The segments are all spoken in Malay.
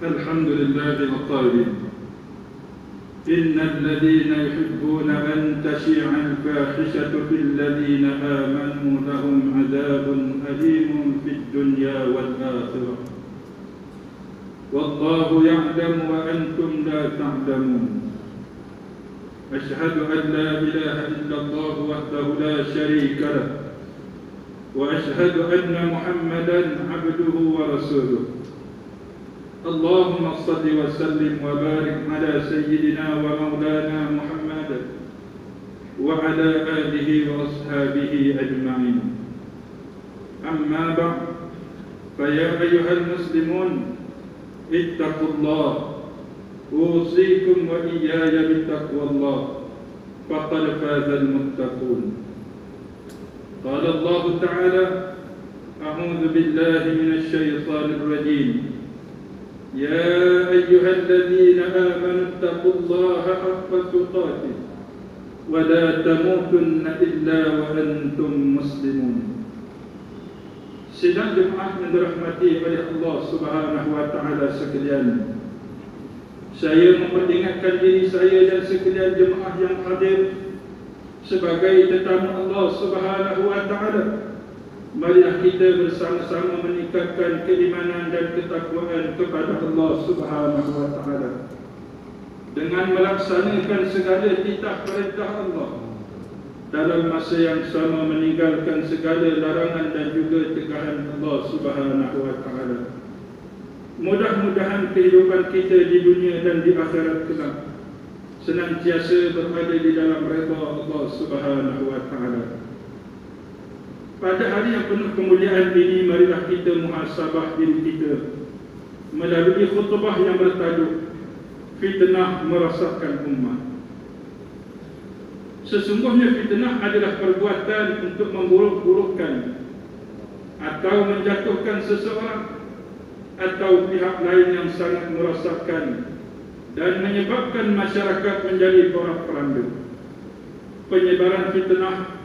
الحمد لله القائل إن الذين يحبون أن تشيع الفاحشة في الذين آمنوا لهم عذاب أليم في الدنيا والآخرة والله يعلم وأنتم لا تعلمون أشهد أن لا إله إلا الله وحده لا شريك له وأشهد أن محمدا عبده ورسوله اللهم صل وسلم وبارك على سيدنا ومولانا محمد وعلى آله وأصحابه أجمعين أما بعد فيا أيها المسلمون اتقوا الله أوصيكم وإياي بتقوى الله فقد فاز المتقون قال الله تعالى أعوذ بالله من الشيطان الرجيم يا أيها الذين آمنوا اتقوا الله حق تقاته ولا تموتن إلا وأنتم مسلمون. Sidang jemaah yang dirahmati oleh Allah Subhanahu wa taala sekalian, saya memperingatkan diri saya dan sekalian jemaah yang hadir sebagai tetamu Allah Subhanahu wa taala. Marilah kita bersama-sama meningkatkan keimanan dan ketakwaan kepada Allah Subhanahu wa taala dengan melaksanakan segala titah perintah Allah, dalam masa yang sama meninggalkan segala larangan dan juga tegahan Allah Subhanahu wa taala. Mudah-mudahan kehidupan kita di dunia dan di akhirat kelak senantiasa berada di dalam redha Allah Subhanahu wa taala. Pada hari yang penuh kemuliaan ini, marilah kita muhasabah diri kita melalui khutbah yang bertajuk Fitnah Merosakkan Ummah. Sesungguhnya fitnah adalah perbuatan untuk memburuk-burukkan atau menjatuhkan seseorang atau pihak lain yang sangat merosakkan dan menyebabkan masyarakat menjadi porak-poranda. Penyebaran fitnah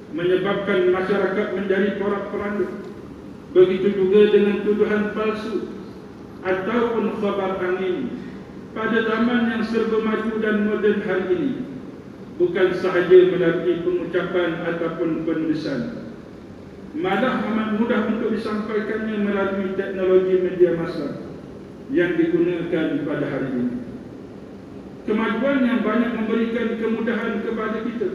menyebabkan masyarakat menjadi porak-poranda. Begitu juga dengan tuduhan palsu ataupun khabar angin pada zaman yang serba maju dan moden hari ini, bukan sahaja melalui pengucapan ataupun penulisan, malah amat mudah untuk disampaikannya melalui teknologi media massa yang digunakan pada hari ini. Kemajuan yang banyak memberikan kemudahan kepada kita,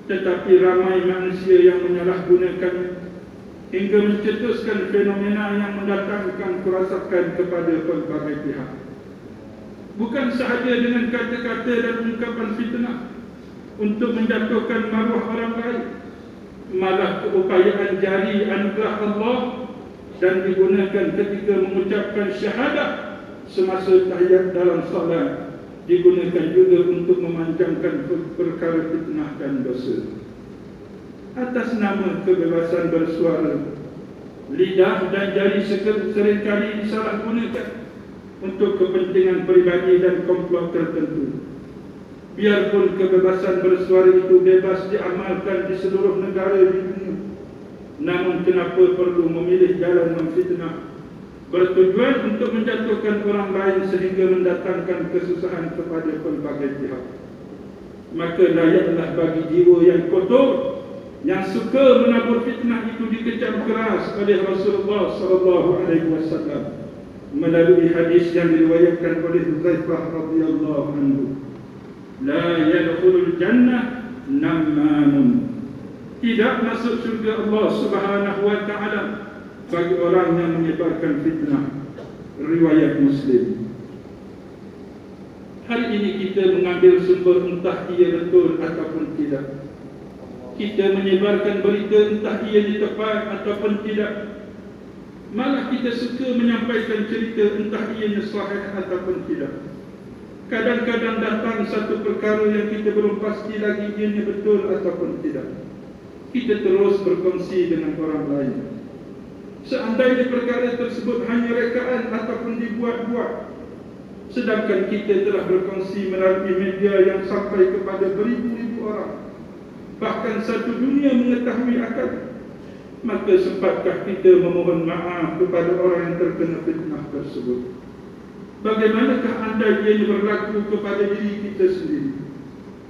tetapi ramai manusia yang menyalahgunakannya hingga mencetuskan fenomena yang mendatangkan kerosakan kepada pelbagai pihak. Bukan sahaja dengan kata-kata dan ungkapan fitnah untuk menjatuhkan maruah orang lain, malah keupayaan jari anugerah Allah dan digunakan ketika mengucapkan syahadat semasa tahiyat dalam salat digunakan juga untuk memanjangkan perkara fitnah dan dosa. Atas nama kebebasan bersuara, lidah dan jari seringkali disalahgunakan untuk kepentingan peribadi dan komplot tertentu. Biarpun kebebasan bersuara itu bebas diamalkan di seluruh negara di dunia, namun kenapa perlu memilih jalan memfitnah bertujuan untuk menjatuhkan orang lain sehingga mendatangkan kesusahan kepada pelbagai pihak? Maka layaklah bagi jiwa yang kotor yang suka menabur fitnah itu dikecam keras oleh Rasulullah SAW melalui hadis yang diriwayatkan oleh Hudzaifah radhiyallahu anhu, la yadkhulul jannah nammamun, tidak masuk surga Allah Subhanahu wa taala bagi orang yang menyebarkan fitnah. Riwayat Muslim. Hari ini kita mengambil sumber entah ia betul ataupun tidak. Kita menyebarkan berita entah ia tepat ataupun tidak. Malah kita suka menyampaikan cerita entah ia sahih ataupun tidak. Kadang-kadang datang satu perkara yang kita belum pasti lagi ianya betul ataupun tidak. Kita terus berkongsi dengan orang lain. Seandainya perkara tersebut hanya rekaan ataupun dibuat-buat, sedangkan kita telah berkongsi melalui media yang sampai kepada beribu-ribu orang, bahkan satu dunia mengetahui akan, maka sempatkah kita memohon maaf kepada orang yang terkena fitnah tersebut? Bagaimanakah anda ia berlaku kepada diri kita sendiri?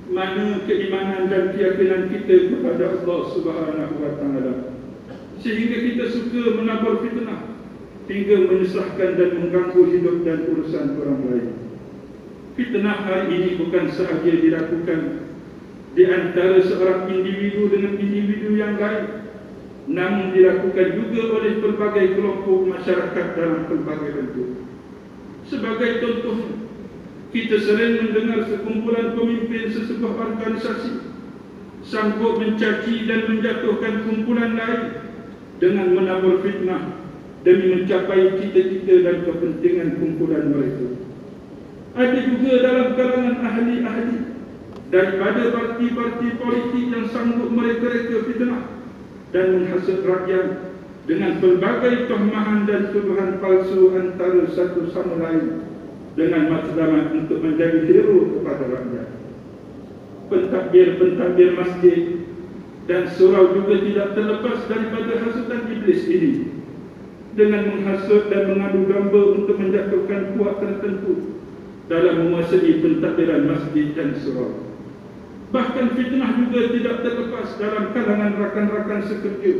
Mana keimanan dan keyakinan kita kepada Allah Subhanahu wa Ta'ala, sehingga kita suka menabur fitnah hingga menyusahkan dan mengganggu hidup dan urusan orang lain. Fitnah hari ini bukan sahaja dilakukan di antara seorang individu dengan individu yang lain, namun dilakukan juga oleh pelbagai kelompok masyarakat dalam pelbagai bentuk. Sebagai contohnya, kita sering mendengar sekumpulan pemimpin sesebuah organisasi sanggup mencaci dan menjatuhkan kumpulan lain dengan menabur fitnah demi mencapai cita-cita dan kepentingan kumpulan mereka. Ada juga dalam kalangan ahli-ahli daripada parti-parti politik yang sanggup mereka-reka fitnah dan menghasut rakyat dengan pelbagai tohmahan dan tuduhan palsu antara satu sama lain dengan matlamat untuk menjadi hero kepada rakyat. Pentadbir-pentadbir masjid dan surau juga tidak terlepas daripada hasutan iblis ini, dengan menghasut dan mengadu domba untuk menjatuhkan puak tertentu dalam menguasai pentadbiran masjid dan surau. Bahkan fitnah juga tidak terlepas dalam kalangan rakan-rakan sekerja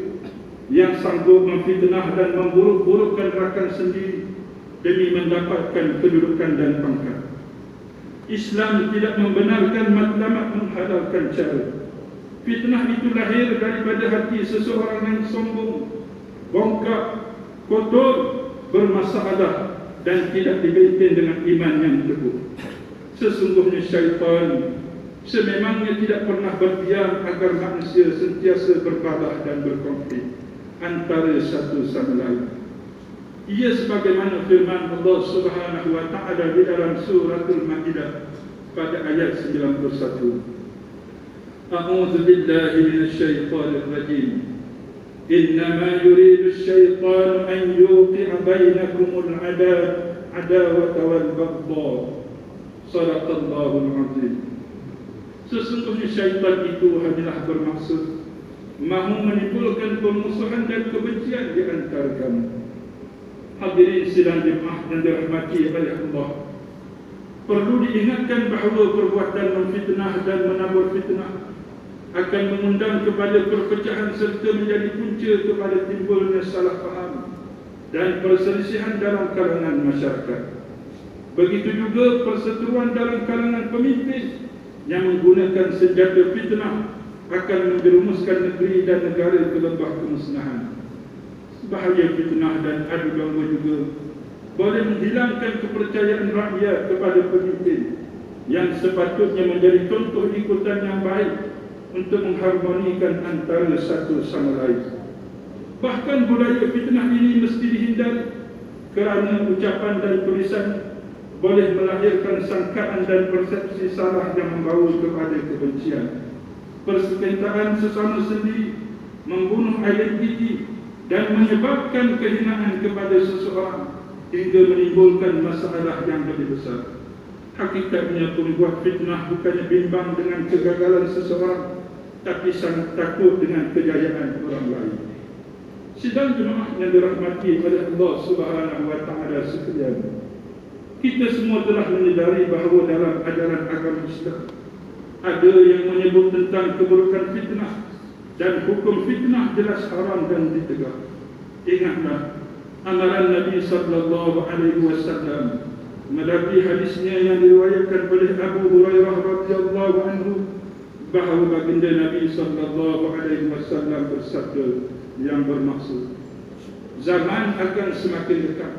yang sanggup memfitnah dan memburuk-burukkan rakan sendiri demi mendapatkan kedudukan dan pangkat. Islam tidak membenarkan matlamat menghalalkan cara. Fitnah itu lahir daripada hati seseorang yang sombong, bongkak, kotor, bermasalah dan tidak dipimpin dengan iman yang teguh. Sesungguhnya syaitan sememangnya tidak pernah berdiam agar manusia sentiasa berbalah dan berkonflik antara satu sama lain. Ia sebagaimana firman Allah Subhanahu wa Ta'ala di dalam suratul Maidah pada ayat 91. A'udzu billahi minasy syaithanir rajim. Innama yuridu asy-syaitanu an yuqi'a bainakumul adawata wal baghdha. Shadaqallahul 'azim. Sesungguhnya syaitan itu hanyalah bermaksud mahu menimbulkan permusuhan dan kebencian di antara kamu. Hadirin sidang jemaah yang dirahmati oleh Allah, perlu diingatkan bahawa perbuatan memfitnah dan menabur fitnah akan mengundang kepada perpecahan serta menjadi punca kepada timbulnya salah faham dan perselisihan dalam kalangan masyarakat. Begitu juga perseteruan dalam kalangan pemimpin yang menggunakan senjata fitnah akan menjerumuskan negeri dan negara ke lembah kemusnahan. Bahaya fitnah dan adu domba juga boleh menghilangkan kepercayaan rakyat kepada pemimpin yang sepatutnya menjadi contoh ikutan yang baik untuk mengharmonikan antara satu sama lain. Bahkan budaya fitnah ini mesti dihindari kerana ucapan dan tulisan boleh melahirkan sangkaan dan persepsi salah yang membawa kepada kebencian, persengketaan sesama sendiri, membunuh identiti dan menyebabkan kehinaan kepada seseorang hingga menimbulkan masalah yang lebih besar. Hakikatnya pembuat fitnah bukannya bimbang dengan kegagalan seseorang, tapi sangat takut dengan kejayaan orang lain. Sidang jemaah yang dirahmati oleh Allah Subhanahu wa Ta'ala sekalian, kita semua telah menyadari bahawa dalam ajaran agama Islam ada yang menyebut tentang keburukan fitnah dan hukum fitnah jelas haram dan ditegak. Ingatlah amaran Nabi sallallahu alaihi wasallam melalui hadisnya yang diriwayatkan oleh Abu Hurairah radhiyallahu anhu bahawa baginda Nabi sallallahu alaihi wasallam bersabda yang bermaksud, zaman akan semakin dekat,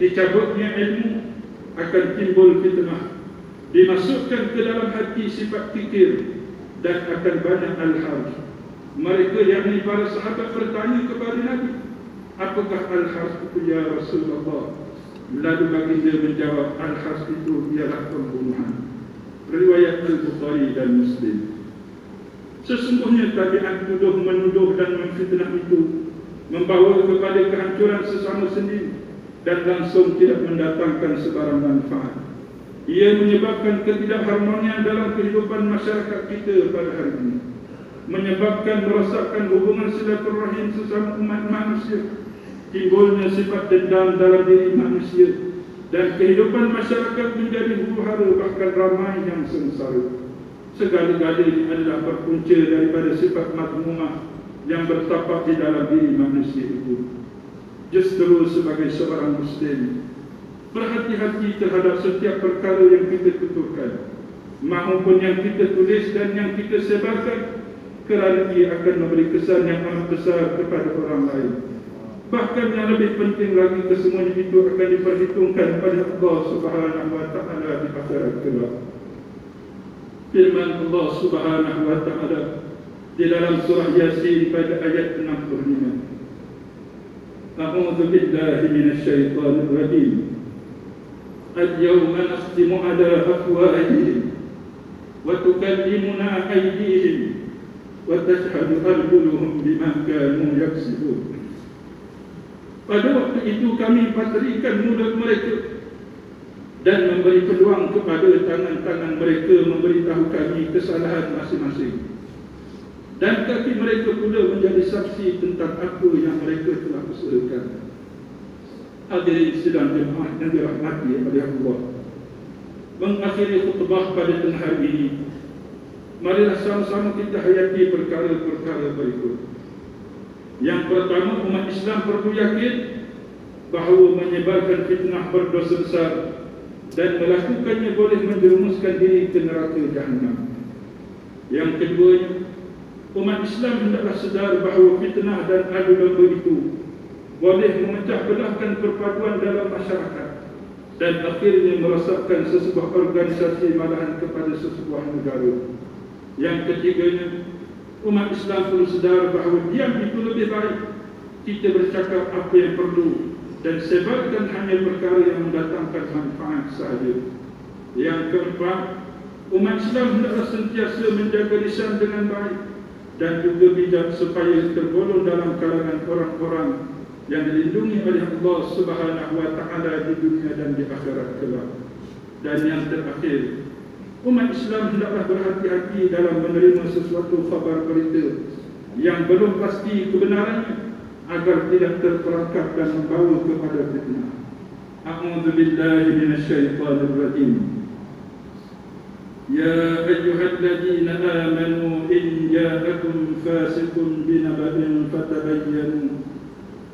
dicabutnya ilmu akan timbul fitnah, dimasukkan ke dalam hati sifat fikir dan akan banyak al-harj. Mereka yakni para sahabat bertanya kepada Nabi, apakah al-harj itu ya Rasulullah? Lalu baginda menjawab, al-harj itu ialah pembunuhan. Riwayat Al-Bukhari dan Muslim. Sesungguhnya tabiat tuduh, menuduh dan memfitnah itu membawa kepada kehancuran sesama sendiri dan langsung tidak mendatangkan sebarang manfaat. Ia menyebabkan ketidakharmonian dalam kehidupan masyarakat kita pada hari ini, menyebabkan merosakkan hubungan silaturahim sesama umat manusia, timbulnya sifat dendam dalam diri manusia, dan kehidupan masyarakat menjadi huru-hara, bahkan ramai yang sengsara. Segala-galanya adalah berpunca daripada sifat mazmumah yang bertapak di dalam diri manusia itu. Justru sebagai seorang Muslim, berhati-hati terhadap setiap perkara yang kita tuturkan maupun yang kita tulis dan yang kita sebarkan, kerana ia akan memberi kesan yang amat besar kepada orang lain. Bahkan yang lebih penting lagi, kesemuanya itu akan diperhitungkan pada Allah Subhanahu wa Ta'ala di akhirat kelak. Firman Allah Subhanahu wa Ta'ala di dalam surah Yasin pada ayat 65. A'udzu billahi minasyaitonir rajim. Al-yawma nakhtimu ala afwahihim wa tukallimuna aydihim wa tashhadu arjuluhum bima kanu yaksibun. Pada waktu itu kami patrikan mulut mereka dan memberi peluang kepada tangan-tangan mereka memberitahu kami kesalahan masing-masing, dan kaki mereka pula menjadi saksi tentang apa yang mereka telah usahakan. Hadirin sidang jemaah yang dirahmati oleh Allah, mengakhiri khutbah pada tengah hari ini, marilah sama-sama kita hayati perkara-perkara berikut. Yang pertama, umat Islam perlu yakin bahawa menyebarkan fitnah berdosa besar dan melakukannya boleh menjerumuskan diri ke neraka Jahannam. Yang keduanya, umat Islam hendaklah sedar bahawa fitnah dan adu domba itu boleh memecah belahkan perpaduan dalam masyarakat dan akhirnya merosakkan sesebuah organisasi, malahan kepada sesebuah negara. Yang ketiganya, umat Islam perlu sedar bahawa diam itu lebih baik. Kita bercakap apa yang perlu dan sebarkan hanya perkara yang mendatangkan manfaat sahaja. Yang keempat, umat Islam hendaklah sentiasa menjaga lisan dengan baik dan juga bijak supaya tergolong dalam kalangan orang-orang yang dilindungi oleh Allah Subhanahu wa Ta'ala di dunia dan di akhirat kelak. Dan yang terakhir, umat Islam hendaklah berhati-hati dalam menerima sesuatu khabar berita yang belum pasti kebenarannya, agar tidak terperangkap dan membawa kepada fitnah. A'udzu billahi minasyaitonir rajim. Ya ayyuhalladzina amanu in ja'akum fasiqun binaba'in fatabayyanu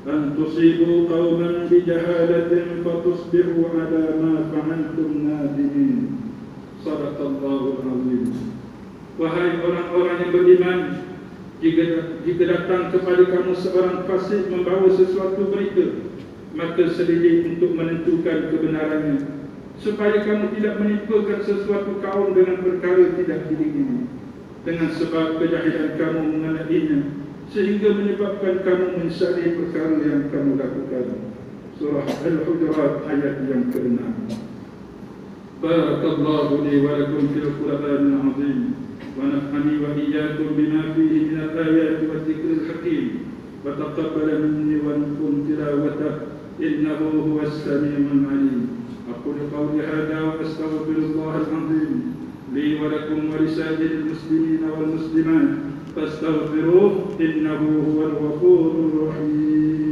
an tusibu qauman bijahalatin fatusbihu 'ala ma fa'altum nadimin. Sadaqallahul azim. Wahai orang-orang yang beriman, jika datang kepada kamu seorang fasik membawa sesuatu berita, maka selidik untuk menentukan kebenarannya, supaya kamu tidak menimpakan sesuatu kaum dengan perkara tidak diingini, dengan sebab kejahilan kamu mengenainya, sehingga menyebabkan kamu menyesali perkara yang kamu lakukan. Surah Al-Hujurat ayat yang ke-6. Barakallahu li wa lakum fil Qur'anil azim. ونفعني وإياكم بما فيه من الآيات والذكر الحكيم وتقبل مني ومنكم تلاوته إنه هو السميع العليم. أقول قولي هذا وأستغفر الله العظيم لي ولكم ولسائر المسلمين والمسلمات فاستغفروه إنه هو الغفور الرحيم.